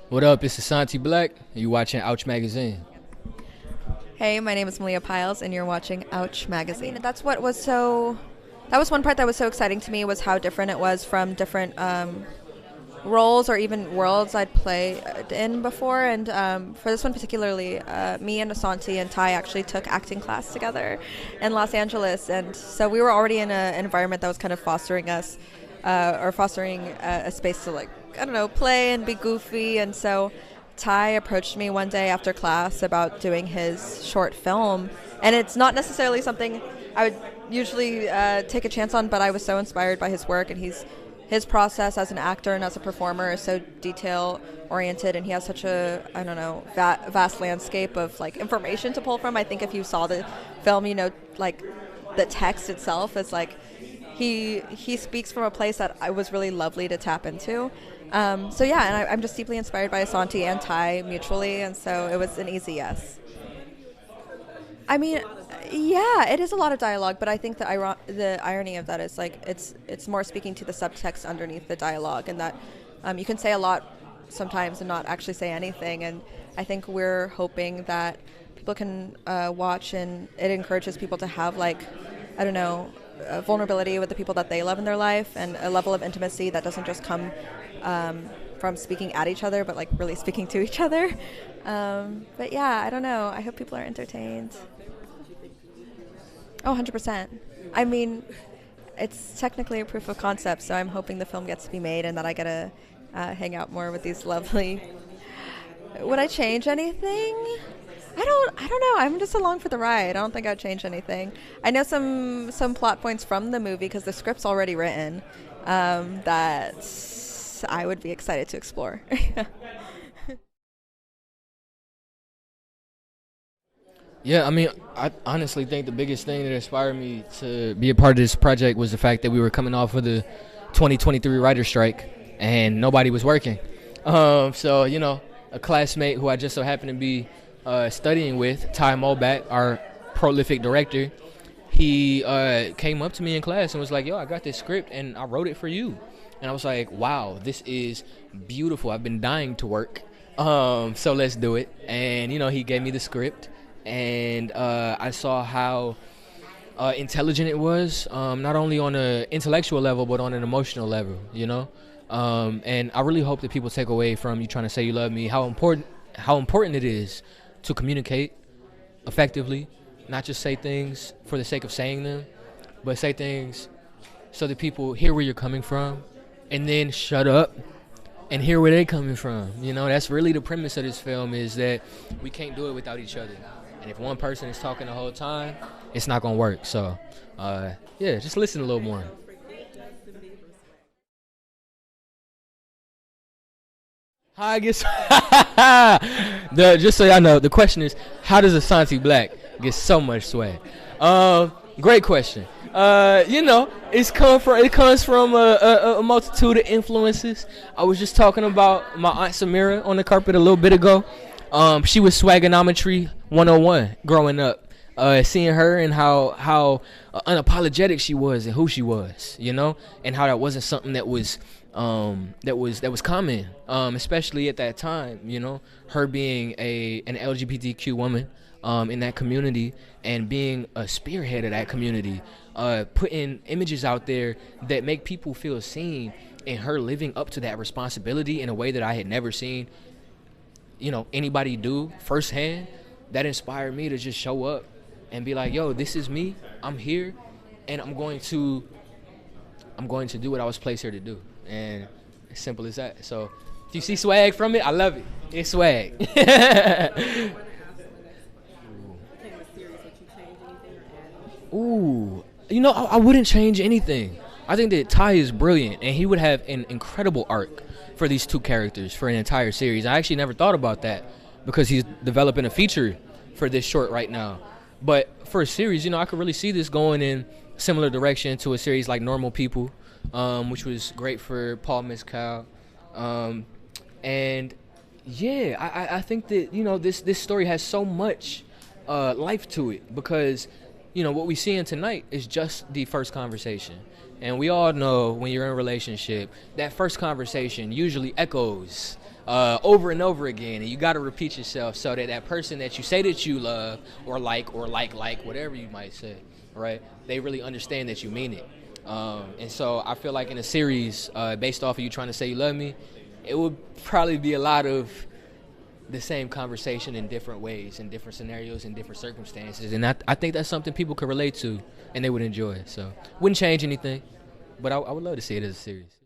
What up? It's Asante Blacck, and you watching Ouch Magazine. Hey, my name is Malia Pyles, and you're watching Ouch Magazine. That's what was so. That was one part that was so exciting to me was how different it was from different roles or even worlds I'd played in before. And for this one particularly, me and Asante and Ty actually took acting class together in Los Angeles, and so we were already in an environment that was kind of fostering us, or fostering a space to, like, I don't know, play and be goofy. And so Ty approached me one day after class about doing his short film, and it's not necessarily something I would usually take a chance on, but I was so inspired by his work, and his process as an actor and as a performer is so detail oriented, and he has such a, I don't know, vast landscape of, like, information to pull from. I think if you saw the film, like, the text itself is like he speaks from a place that I was really lovely to tap into. So yeah, and I'm just deeply inspired by Asante and Ty mutually, and so it was an easy yes. I mean, yeah, it is a lot of dialogue, but I think the irony of that is, like, it's more speaking to the subtext underneath the dialogue, and that you can say a lot sometimes and not actually say anything. And I think we're hoping that people can watch, and it encourages people to have, like, I don't know, vulnerability with the people that they love in their life, and a level of intimacy that doesn't just come from speaking at each other, but, like, really speaking to each other. But yeah, I don't know. I hope people are entertained. Oh, 100%. I mean, it's technically a proof of concept, so I'm hoping the film gets to be made and that I get to hang out more with these lovely. Would I change anything? I don't know. I'm just along for the ride. I don't think I'd change anything. I know some plot points from the movie because the script's already written, that I would be excited to explore. Yeah, I mean, I honestly think the biggest thing that inspired me to be a part of this project was the fact that we were coming off of the 2023 writer's strike, and nobody was working. So, a classmate who I just so happened to be studying with, Ty Moback, our prolific director, he came up to me in class and was like, yo, I got this script and I wrote it for you. And I was like, wow, this is beautiful. I've been dying to work. So let's do it. And, he gave me the script, and I saw how intelligent it was, not only on an intellectual level, but on an emotional level. And I really hope that people take away from you trying to say you love me, how important it is to communicate effectively, not just say things for the sake of saying them, but say things so that people hear where you're coming from, and then shut up and hear where they're coming from. That's really the premise of this film, is that we can't do it without each other. And if one person is talking the whole time, it's not going to work. So, yeah, just listen a little more. I guess just so y'all know, the question is, how does Asante Blacck get so much swag? Great question. It comes from a multitude of influences. I was just talking about my aunt Samira on the carpet a little bit ago. She was swagonometry 101 growing up. Seeing her and how unapologetic she was and who she was, and how that wasn't something that was common, especially at that time. Her being an LGBTQ woman in that community, and being a spearhead of that community, putting images out there that make people feel seen, and her living up to that responsibility in a way that I had never seen anybody do firsthand. That inspired me to just show up and be like, yo, this is me, I'm here, and I'm going to do what I was placed here to do. And as simple as that. So if you see swag from it, I love it. It's swag. Ooh, I wouldn't change anything. I think that Ty is brilliant, and he would have an incredible arc for these two characters for an entire series. I actually never thought about that, because he's developing a feature for this short right now. But for a series, I could really see this going in similar direction to a series like Normal People, which was great for Paul Mescal. And yeah, I think that this story has so much life to it, because what we seeing tonight is just the first conversation. And we all know when you're in a relationship, that first conversation usually echoes over and over again. And you got to repeat yourself so that that person that you say that you love or like, whatever you might say, right, they really understand that you mean it. And so I feel like in a series based off of you trying to say you love me, it would probably be a lot of the same conversation in different ways, in different scenarios, in different circumstances. And I think that's something people could relate to and they would enjoy. So wouldn't change anything, but I would love to see it as a series.